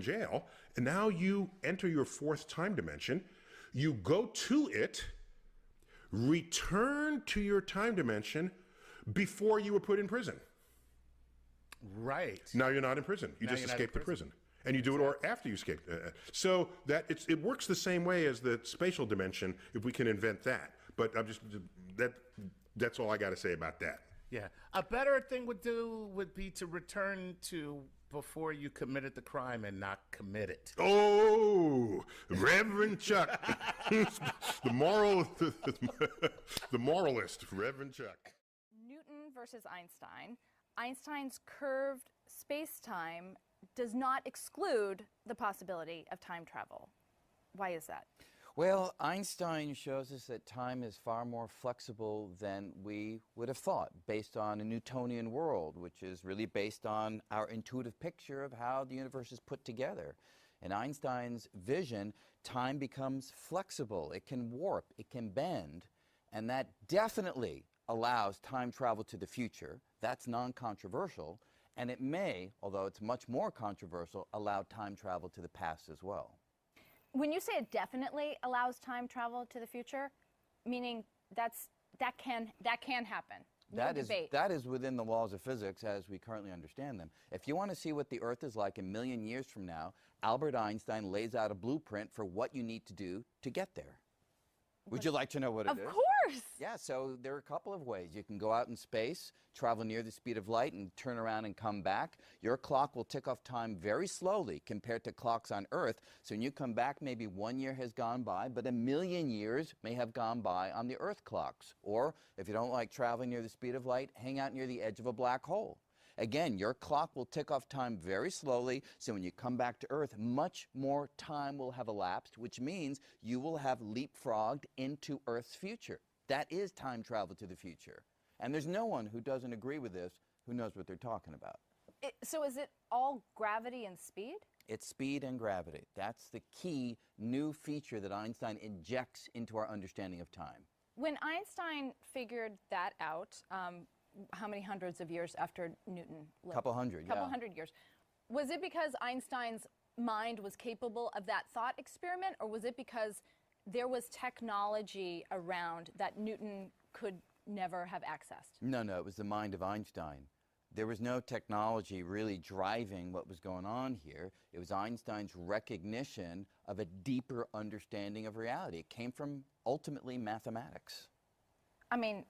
jail, and now you enter your fourth time dimension. You go to it, return to your time dimension before you were put in prison. Right. Now you're not in prison. You just escaped the prison. And you do it or after you escape. So that it works the same way as the spatial dimension if we can invent that. But that's all I got to say about that. Yeah. A better thing would be to return to before you committed the crime and not commit it. Oh, Reverend Chuck. the moralist, Reverend Chuck. Newton versus Einstein. Einstein's curved space-time does not exclude the possibility of time travel. Why is that? Well, Einstein shows us that time is far more flexible than we would have thought, based on a Newtonian world, which is really based on our intuitive picture of how the universe is put together. In Einstein's vision, time becomes flexible. It can warp, it can bend, and that definitely allows time travel to the future. That's non-controversial. And it may, although it's much more controversial, allow time travel to the past as well. When you say it definitely allows time travel to the future, meaning that can happen. No debate. That is within the laws of physics as we currently understand them. If you want to see what the Earth is like a million years from now, Albert Einstein lays out a blueprint for what you need to do to get there. Would you like to know what it is? Of course! Yeah, so there are a couple of ways. You can go out in space, travel near the speed of light, and turn around and come back. Your clock will tick off time very slowly compared to clocks on Earth. So when you come back, maybe 1 year has gone by, but a million years may have gone by on the Earth clocks. Or, if you don't like traveling near the speed of light, hang out near the edge of a black hole. Again, your clock will tick off time very slowly, so when you come back to Earth, much more time will have elapsed, which means you will have leapfrogged into Earth's future. That is time travel to the future. And there's no one who doesn't agree with this who knows what they're talking about. So is it all gravity and speed? It's speed and gravity. That's the key new feature that Einstein injects into our understanding of time. When Einstein figured that out, how many hundreds of years after Newton lived? Couple hundred, Couple hundred years. Was it because Einstein's mind was capable of that thought experiment, or was it because there was technology around that Newton could never have accessed? No, it was the mind of Einstein. There was no technology really driving what was going on here. It was Einstein's recognition of a deeper understanding of reality. It came from, ultimately, mathematics. I mean,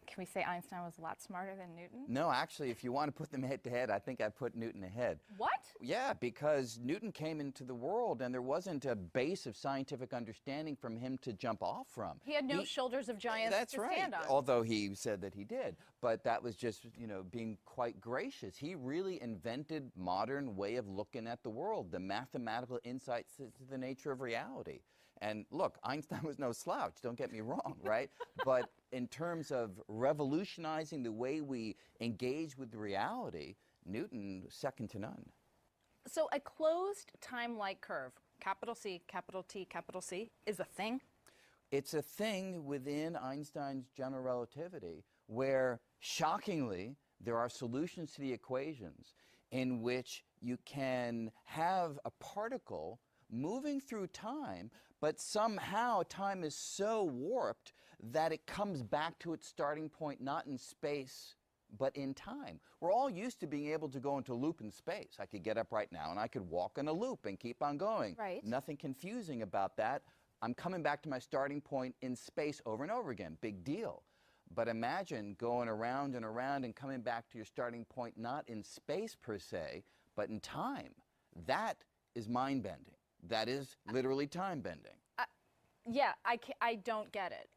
can we say Einstein was a lot smarter than Newton? No, actually, if you want to put them head to head, I think I'd put Newton ahead. What? Yeah, because Newton came into the world and there wasn't a base of scientific understanding from him to jump off from. He had no shoulders of giants to stand on. Although he said that he did. But that was just, being quite gracious. He really invented modern way of looking at the world, the mathematical insights into the nature of reality. And look, Einstein was no slouch, don't get me wrong, right? But in terms of revolutionizing the way we engage with reality, Newton was second to none. So a closed time-like curve, capital C, capital T, capital C, is a thing? It's a thing within Einstein's general relativity where, shockingly, there are solutions to the equations in which you can have a particle moving through time, but somehow time is so warped that it comes back to its starting point not in space but in time. We're all used to being able to go into a loop in space. I could get up right now and I could walk in a loop and keep on going. Right. Nothing confusing about that. I'm coming back to my starting point in space over and over again. Big deal. But imagine going around and around and coming back to your starting point not in space per se, but in time. That is mind-bending. That is literally time-bending. Yeah, I don't get it.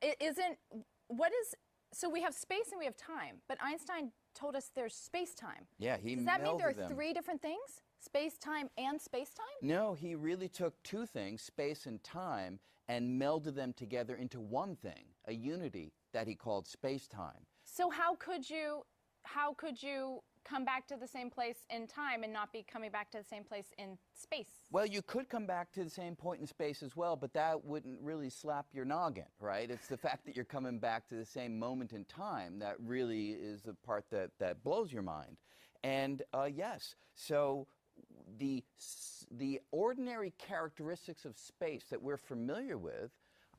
So we have space and we have time, but Einstein told us there's space-time. Yeah, he Does that mean there are melded them. three different things? Space-time and space-time? No, he really took two things, space and time, and melded them together into one thing, a unity that he called space-time. So how could you come back to the same place in time and not be coming back to the same place in space? Well, you could come back to the same point in space as well, but that wouldn't really slap your noggin, right? It's the fact that you're coming back to the same moment in time that really is the part that blows your mind. And yes, so the ordinary characteristics of space that we're familiar with,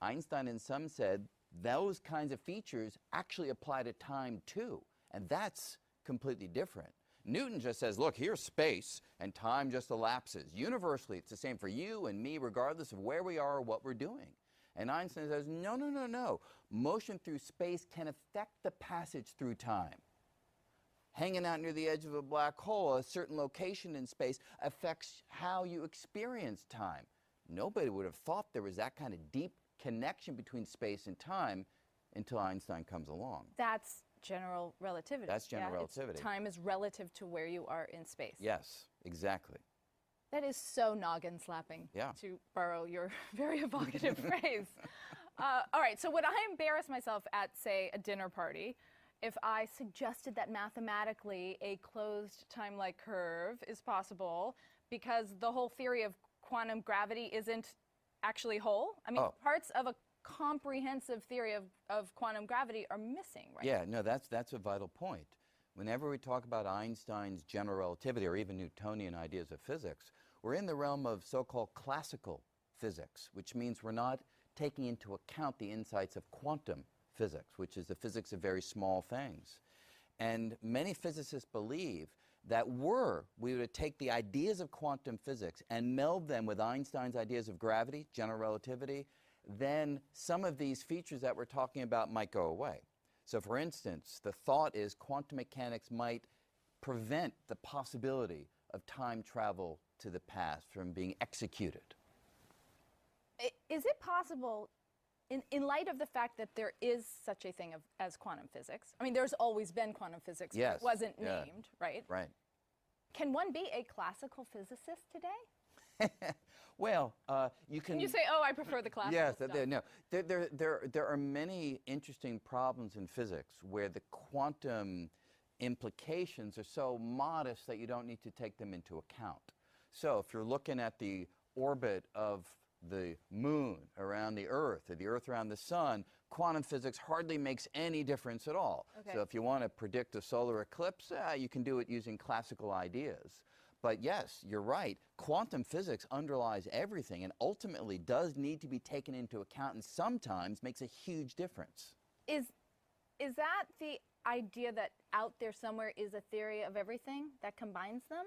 Einstein and some said those kinds of features actually apply to time too, and that's completely different. Newton just says, look, here's space, and time just elapses. Universally, it's the same for you and me, regardless of where we are or what we're doing. And Einstein says, no, no, no, no. Motion through space can affect the passage through time. Hanging out near the edge of a black hole, a certain location in space affects how you experience time. Nobody would have thought there was that kind of deep connection between space and time until Einstein comes along. That's general relativity. That's general relativity. Time is relative to where you are in space. Yes, exactly. That is so noggin slapping, to borrow your very evocative phrase. All right, so would I embarrass myself at, say, a dinner party if I suggested that mathematically a closed time-like curve is possible because the whole theory of quantum gravity isn't actually whole? I mean, parts of a comprehensive theory of quantum gravity are missing, right? Yeah, no, that's a vital point. Whenever we talk about Einstein's general relativity or even Newtonian ideas of physics, we're in the realm of so-called classical physics, which means we're not taking into account the insights of quantum physics, which is the physics of very small things. And many physicists believe that were we to take the ideas of quantum physics and meld them with Einstein's ideas of gravity, general relativity, then some of these features that we're talking about might go away. So for instance, the thought is quantum mechanics might prevent the possibility of time travel to the past from being executed. Is it possible, in light of the fact that there is such a thing as quantum physics, I mean, there's always been quantum physics, but it wasn't named, right? Right. Can one be a classical physicist today? Well, you can... Can you say, oh, I prefer the classical stuff? No. There are many interesting problems in physics where the quantum implications are so modest that you don't need to take them into account. So if you're looking at the orbit of the moon around the Earth or the Earth around the sun, quantum physics hardly makes any difference at all. Okay. So if you want to predict a solar eclipse, you can do it using classical ideas. But yes, you're right. Quantum physics underlies everything and ultimately does need to be taken into account and sometimes makes a huge difference. Is that the idea that out there somewhere is a theory of everything that combines them?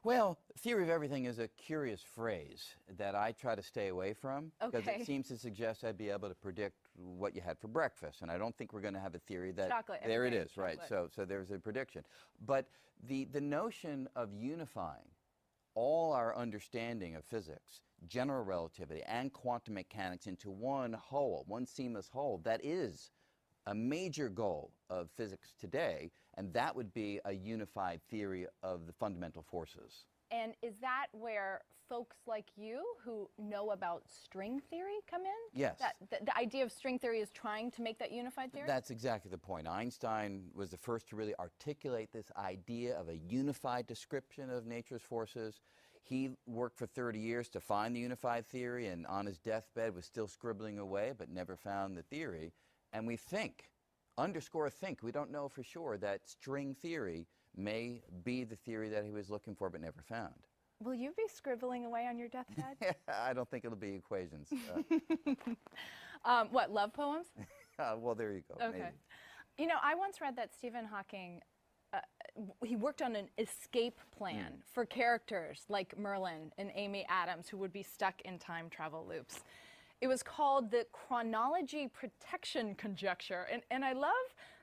Well, theory of everything is a curious phrase that I try to stay away from because it seems to suggest I'd be able to predict what you had for breakfast, and I don't think we're going to have a theory that... Chocolate. There it is, chocolate. right. So there's a prediction. But the notion of unifying all our understanding of physics, general relativity, and quantum mechanics into one whole, one seamless whole, that is a major goal of physics today, and that would be a unified theory of the fundamental forces. And is that where folks like you who know about string theory come in? Yes. The idea of string theory is trying to make that unified theory? That's exactly the point. Einstein was the first to really articulate this idea of a unified description of nature's forces. He worked for 30 years to find the unified theory, and on his deathbed was still scribbling away, but never found the theory. And we think, underscore think, we don't know for sure that string theory may be the theory that he was looking for but never found. Will you be scribbling away on your deathbed? I don't think it'll be equations. What, love poems? Well, there you go. Okay. Maybe. You know, I once read that Stephen Hawking, he worked on an escape plan for characters like Merlin and Amy Adams who would be stuck in time travel loops. It was called the chronology protection conjecture. And I love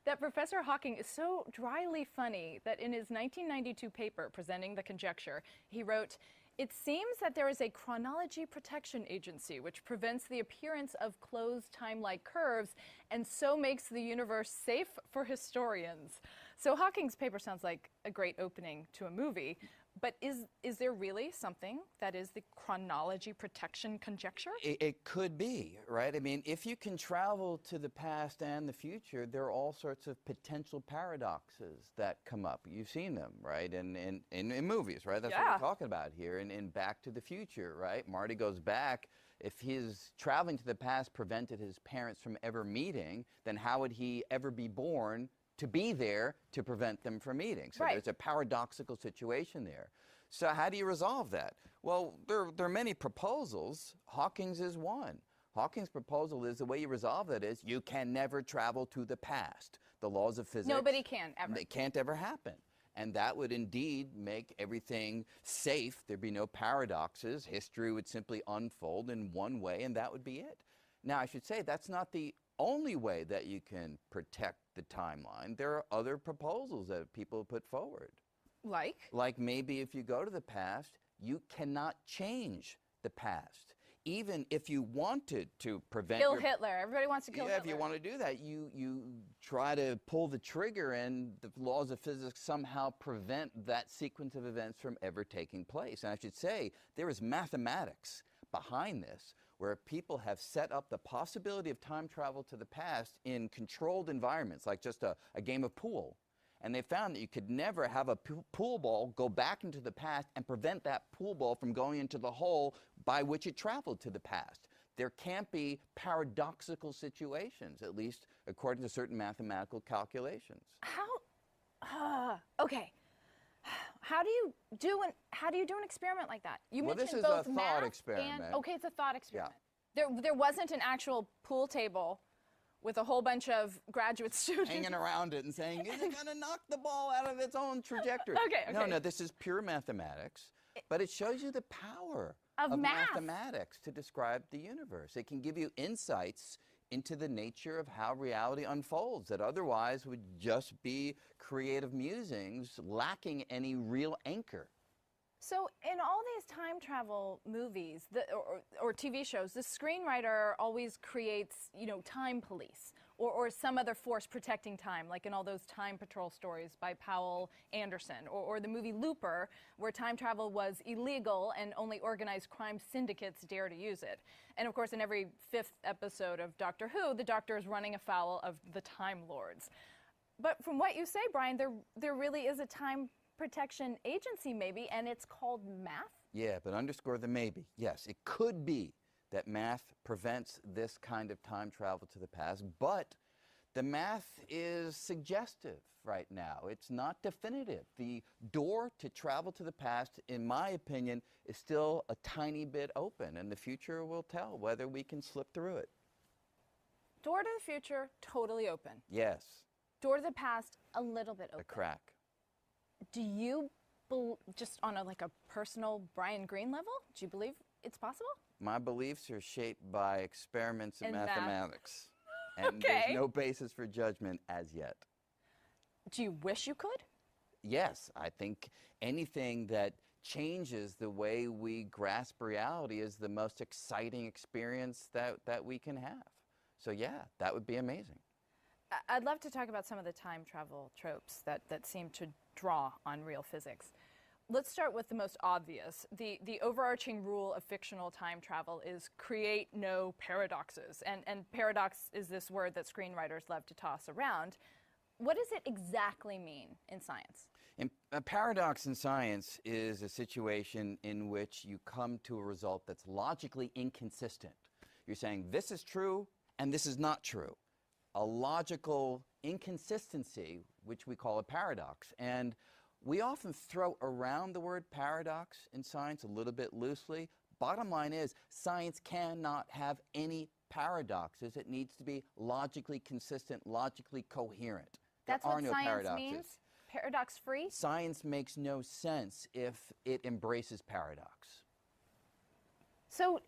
that Professor Hawking is so dryly funny that in his 1992 paper presenting the conjecture, he wrote, "It seems that there is a chronology protection agency which prevents the appearance of closed time-like curves and so makes the universe safe for historians." So Hawking's paper sounds like a great opening to a movie. But is there really something that is the chronology protection conjecture? It could be, right? I mean, if you can travel to the past and the future, there are all sorts of potential paradoxes that come up. You've seen them, right? In movies, right? That's what we're talking about here. In Back to the Future, right? Marty goes back. If his traveling to the past prevented his parents from ever meeting, then how would he ever be born to be there to prevent them from meeting? So there's a paradoxical situation there. So how do you resolve that? Well, there are many proposals. Hawking's is one. Hawking's proposal is the way you resolve that is you can never travel to the past. The laws of physics. Nobody can, ever. It can't ever happen. And that would indeed make everything safe. There'd be no paradoxes. History would simply unfold in one way, and that would be it. Now, I should say that's not the only way that you can protect the timeline. There are other proposals that people put forward. Like? Like maybe if you go to the past, you cannot change the past. Even if you wanted to prevent Kill Hitler. Everybody wants to kill Hitler. If you want to do that, you try to pull the trigger and the laws of physics somehow prevent that sequence of events from ever taking place. And I should say, there is mathematics behind this, where people have set up the possibility of time travel to the past in controlled environments, like just a game of pool. And they found that you could never have a pool ball go back into the past and prevent that pool ball from going into the hole by which it traveled to the past. There can't be paradoxical situations, at least according to certain mathematical calculations. Okay. How do you do an experiment like that? You Well, this mentioned is both a math thought experiment. And, okay, it's a thought experiment. There wasn't an actual pool table with a whole bunch of graduate students Hanging around it and saying, is it going to knock the ball out of its own trajectory? Okay. No, this is pure mathematics, but it shows you the power of mathematics to describe the universe. It can give you insights into the nature of how reality unfolds that otherwise would just be creative musings lacking any real anchor. So in all these time travel movies or TV shows, the screenwriter always creates, time police or some other force protecting time, like in all those Time Patrol stories by Powell Anderson, or the movie Looper, where time travel was illegal and only organized crime syndicates dare to use it. And of course, in every 5th episode of Doctor Who, the Doctor is running afoul of the Time Lords. But from what you say, Brian, there really is a time protection agency maybe, and it's called math? Yeah, but underscore the maybe. Yes, it could be that math prevents this kind of time travel to the past, but the math is suggestive right now. It's not definitive. The door to travel to the past, in my opinion, is still a tiny bit open, and the future will tell whether we can slip through it. Door to the future, totally open. Yes. Door to the past, a little bit open. A crack. Do you, just on a personal Brian Greene level, do you believe it's possible? My beliefs are shaped by experiments in math. mathematics. And Okay. there's no basis for judgment as yet. Do you wish you could? Yes, I think anything that changes the way we grasp reality is the most exciting experience that we can have. So yeah, that would be amazing. I'd love to talk about some of the time travel tropes that seem to draw on real physics. Let's start with the most obvious. The overarching rule of fictional time travel is create no paradoxes. And paradox is this word that screenwriters love to toss around. What does it exactly mean in science? A paradox in science is a situation in which you come to a result that's logically inconsistent. You're saying this is true and this is not true. A logical inconsistency, which we call a paradox. And we often throw around the word paradox in science a little bit loosely. Bottom line is, science cannot have any paradoxes. It needs to be logically consistent, logically coherent. That's there are what no science paradoxes. means? Paradox-free? Science makes no sense if it embraces paradox. So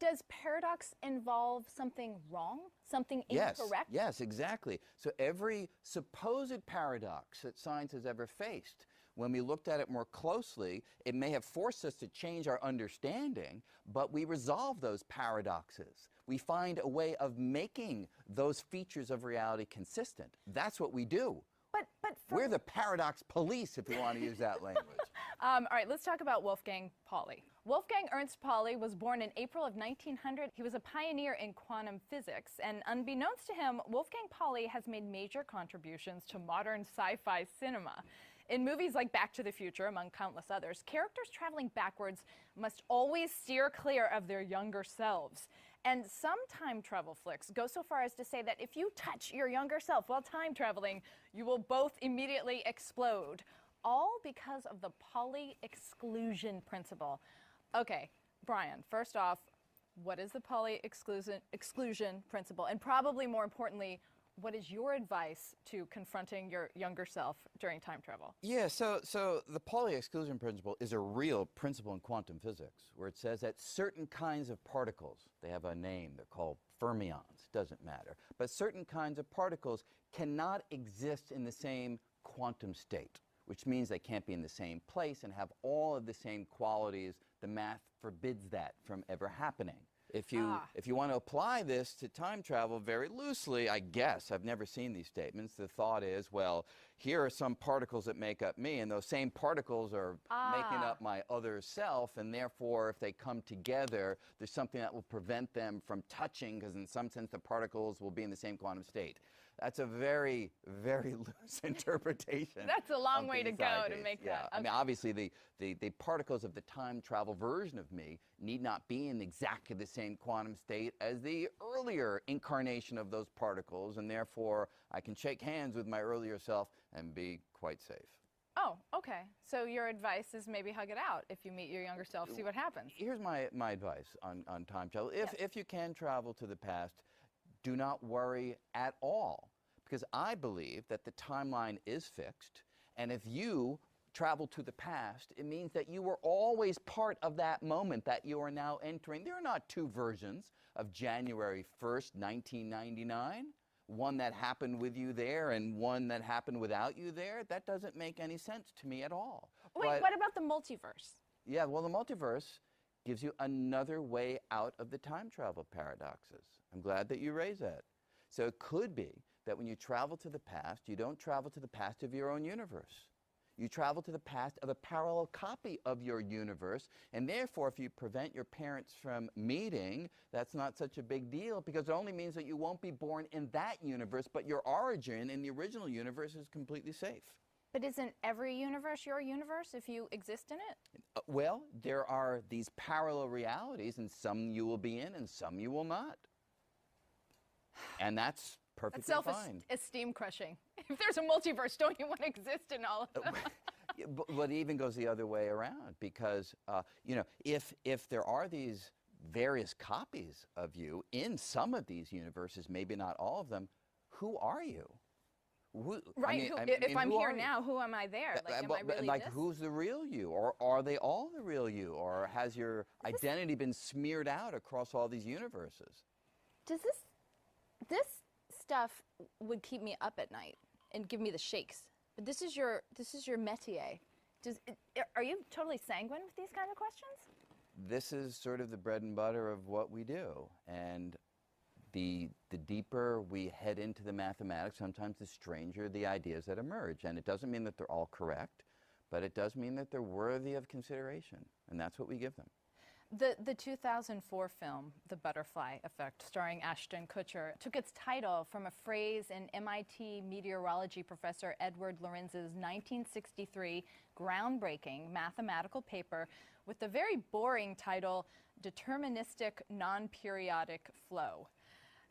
does paradox involve something wrong? Something incorrect? Yes, exactly. So every supposed paradox that science has ever faced, when we looked at it more closely, it may have forced us to change our understanding, but we resolve those paradoxes. We find a way of making those features of reality consistent. That's what we do. But we're the paradox police, if you want to use that language. all right, let's talk about Wolfgang Pauli. Wolfgang Ernst Pauli was born in April of 1900. He was a pioneer in quantum physics, and unbeknownst to him, Wolfgang Pauli has made major contributions to modern sci-fi cinema. In movies like Back to the Future, among countless others, characters traveling backwards must always steer clear of their younger selves. And some time travel flicks go so far as to say that if you touch your younger self while time traveling, you will both immediately explode. all because of the Pauli exclusion principle. Okay, Brian, first off, what is the Pauli exclusion principle? And probably more importantly, what is your advice to confronting your younger self during time travel? Yeah, so the Pauli exclusion principle is a real principle in quantum physics, where it says that certain kinds of particles, they have a name, they're called fermions, doesn't matter, but certain kinds of particles cannot exist in the same quantum state, which means they can't be in the same place and have all of the same qualities. The math forbids that from ever happening. If you want to apply this to time travel very loosely, I guess, I've never seen these statements, the thought is, well, here are some particles that make up me, and those same particles are making up my other self, and therefore, if they come together, there's something that will prevent them from touching, because in some sense, the particles will be in the same quantum state. That's a very, very loose interpretation. That's a long way to go to make that. I mean, obviously, the particles of the time travel version of me need not be in exactly the same quantum state as the earlier incarnation of those particles, and therefore, I can shake hands with my earlier self and be quite safe. Oh, okay. So your advice is maybe hug it out if you meet your younger self, see what happens. Here's my advice on time travel. If you can travel to the past, do not worry at all, because I believe that the timeline is fixed, and if you travel to the past, it means that you were always part of that moment that you are now entering. There are not two versions of January 1st, 1999, one that happened with you there and one that happened without you there. That doesn't make any sense to me at all. Wait, what about the multiverse? Yeah, well, the multiverse gives you another way out of the time travel paradoxes. I'm glad that you raised that. So it could be that when you travel to the past, you don't travel to the past of your own universe. You travel to the past of a parallel copy of your universe, and therefore, if you prevent your parents from meeting, that's not such a big deal, because it only means that you won't be born in that universe, but your origin in the original universe is completely safe. But isn't every universe your universe if you exist in it? Well, there are these parallel realities, and some you will be in and some you will not. And that's perfectly fine. Self-esteem crushing. If there's a multiverse, don't you want to exist in all of them? But it even goes the other way around, because you know, if there are these various copies of you in some of these universes, maybe not all of them, who are you? Right. If I'm here now, who am I there? Like, am I really like this? who's the real you, or are they all the real you, or has your identity been smeared out across all these universes? Does this stuff would keep me up at night and give me the shakes? But this is your métier. Are you totally sanguine with these kind of questions? This is sort of the bread and butter of what we do, and the deeper we head into the mathematics, sometimes the stranger the ideas that emerge. And it doesn't mean that they're all correct, but it does mean that they're worthy of consideration, and that's what we give them. The 2004 film, The Butterfly Effect, starring Ashton Kutcher, took its title from a phrase in MIT meteorology professor Edward Lorenz's 1963 groundbreaking mathematical paper with the very boring title, Deterministic Non-Periodic Flow.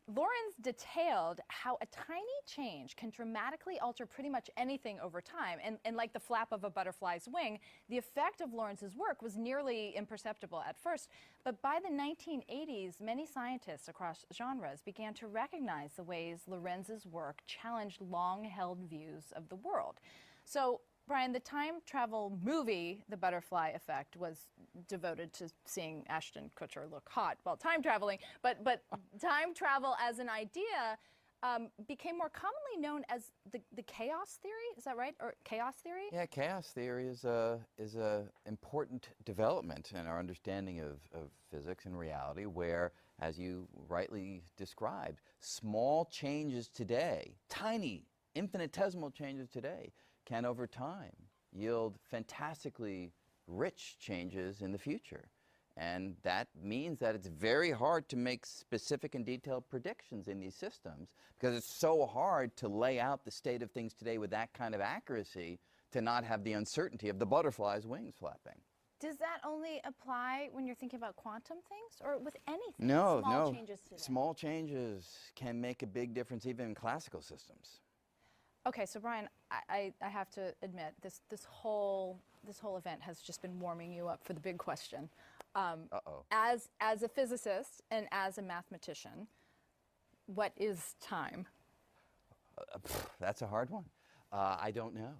Lorenz detailed how a tiny change can dramatically alter pretty much anything over time, and like the flap of a butterfly's wing, the effect of Lorenz's work was nearly imperceptible at first, but by the 1980s, many scientists across genres began to recognize the ways Lorenz's work challenged long-held views of the world. So, Brian, the time travel movie, The Butterfly Effect, was devoted to seeing Ashton Kutcher look hot while time traveling, but time travel as an idea became more commonly known as the chaos theory. Is that right? Or chaos theory? Yeah, chaos theory is a important development in our understanding of physics and reality, where, as you rightly described, small changes today, tiny, infinitesimal changes today, can over time yield fantastically rich changes in the future. And that means that it's very hard to make specific and detailed predictions in these systems, because it's so hard to lay out the state of things today with that kind of accuracy to not have the uncertainty of the butterfly's wings flapping. Does that only apply when you're thinking about quantum things, or with anything? No, Small changes today? Small changes can make a big difference even in classical systems. Okay, so Brian, I have to admit this whole event has just been warming you up for the big question. Uh-oh. As a physicist and as a mathematician, what is time? That's a hard one. I don't know.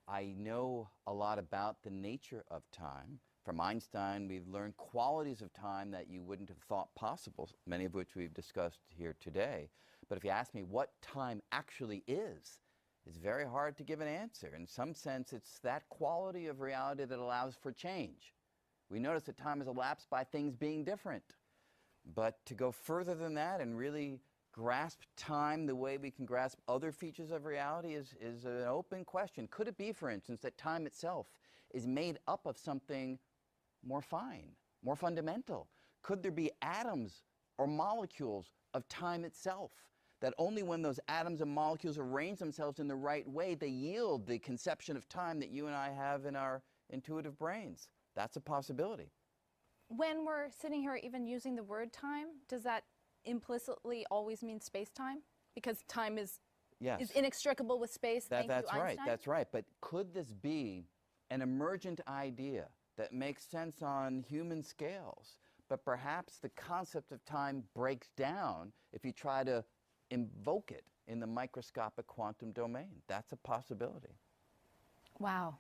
I know a lot about the nature of time. From Einstein, we've learned qualities of time that you wouldn't have thought possible, many of which we've discussed here today. But if you ask me what time actually is, it's very hard to give an answer. In some sense, it's that quality of reality that allows for change. We notice that time is elapsed by things being different. But to go further than that and really grasp time the way we can grasp other features of reality is an open question. Could it be, for instance, that time itself is made up of something more fine, more fundamental? Could there be atoms or molecules of time itself that only when those atoms and molecules arrange themselves in the right way, they yield the conception of time that you and I have in our intuitive brains? That's a possibility. When we're sitting here even using the word time, does that implicitly always mean space-time? Because time is inextricable with space, thanks to Einstein? That's right. But could this be an emergent idea that makes sense on human scales, but perhaps the concept of time breaks down if you try to invoke it in the microscopic quantum domain? That's a possibility. Wow.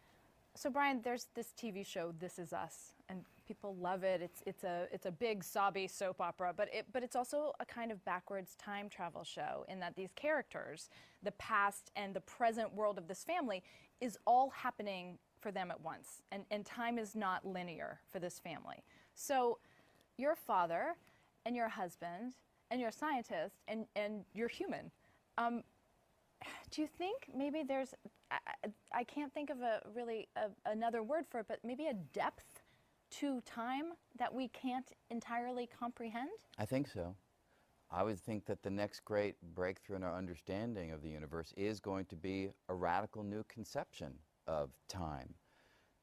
So Brian, there's this TV show, This Is Us, and people love it. It's a big sobby soap opera, but it's also a kind of backwards time travel show in that these characters, the past and the present world of this family, is all happening for them at once, and time is not linear for this family. So your father and your husband and your scientist and you're human. Do you think maybe there's, I can't think of another word for it, but maybe a depth to time that we can't entirely comprehend? I think so. I would think that the next great breakthrough in our understanding of the universe is going to be a radical new conception of time.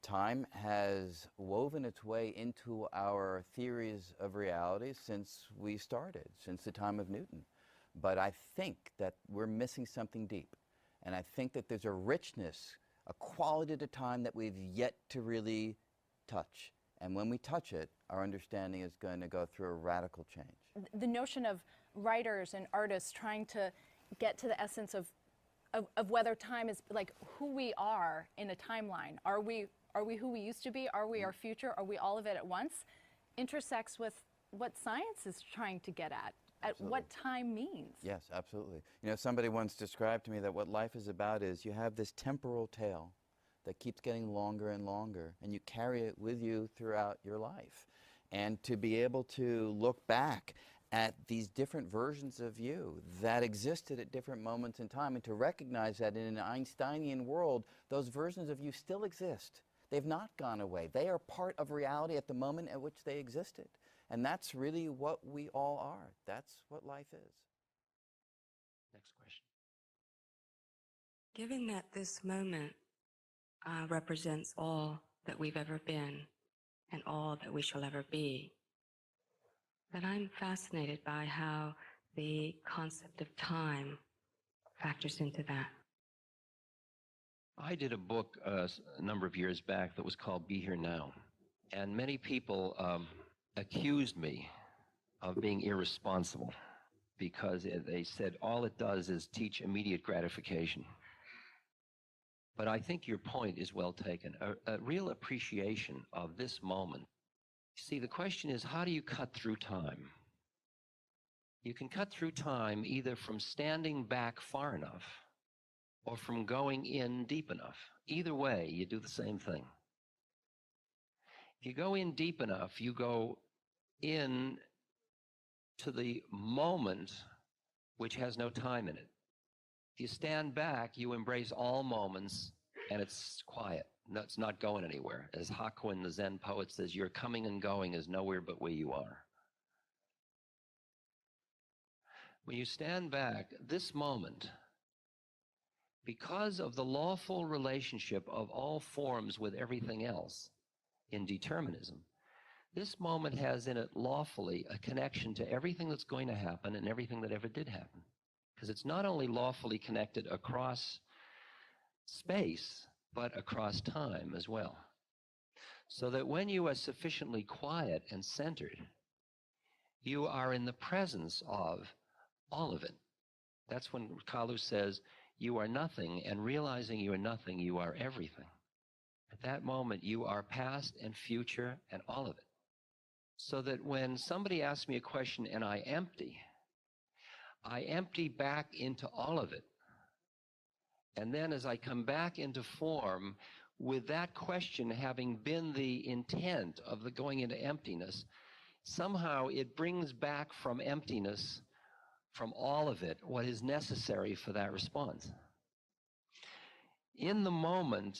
Time has woven its way into our theories of reality since we started, since the time of Newton. But I think that we're missing something deep. And I think that there's a richness, a quality to time that we've yet to really touch. And when we touch it, our understanding is going to go through a radical change. The notion of writers and artists trying to get to the essence of whether time is like who we are in a timeline. Are we who we used to be? Are we our future? Are we all of it at once? Intersects with what science is trying to get at what time means. Yes, absolutely. You know, somebody once described to me that what life is about is you have this temporal tail that keeps getting longer and longer, and you carry it with you throughout your life. And to be able to look back at these different versions of you that existed at different moments in time, and to recognize that in an Einsteinian world, those versions of you still exist. They've not gone away. They are part of reality at the moment at which they existed. And that's really what we all are. That's what life is. Next question. Given that this moment represents all that we've ever been and all that we shall ever be, then I'm fascinated by how the concept of time factors into that. I did a book a number of years back that was called Be Here Now. And many people accused me of being irresponsible because they said all it does is teach immediate gratification. But I think your point is well taken. A real appreciation of this moment. See, the question is, how do you cut through time? You can cut through time either from standing back far enough or from going in deep enough. Either way, you do the same thing. If you go in deep enough, you go in to the moment which has no time in it. If you stand back, you embrace all moments, and it's quiet. No, it's not going anywhere. As Hakuin, the Zen poet, says, your coming and going is nowhere but where you are. When you stand back, this moment, because of the lawful relationship of all forms with everything else in determinism, this moment has in it lawfully a connection to everything that's going to happen and everything that ever did happen. Because it's not only lawfully connected across space, but across time as well. So that when you are sufficiently quiet and centered, you are in the presence of all of it. That's when Kalu says, you are nothing, and realizing you are nothing, you are everything. At that moment, you are past and future and all of it. So that when somebody asks me a question and I empty back into all of it. And then as I come back into form, with that question having been the intent of the going into emptiness, somehow it brings back from emptiness, from all of it, what is necessary for that response. In the moment,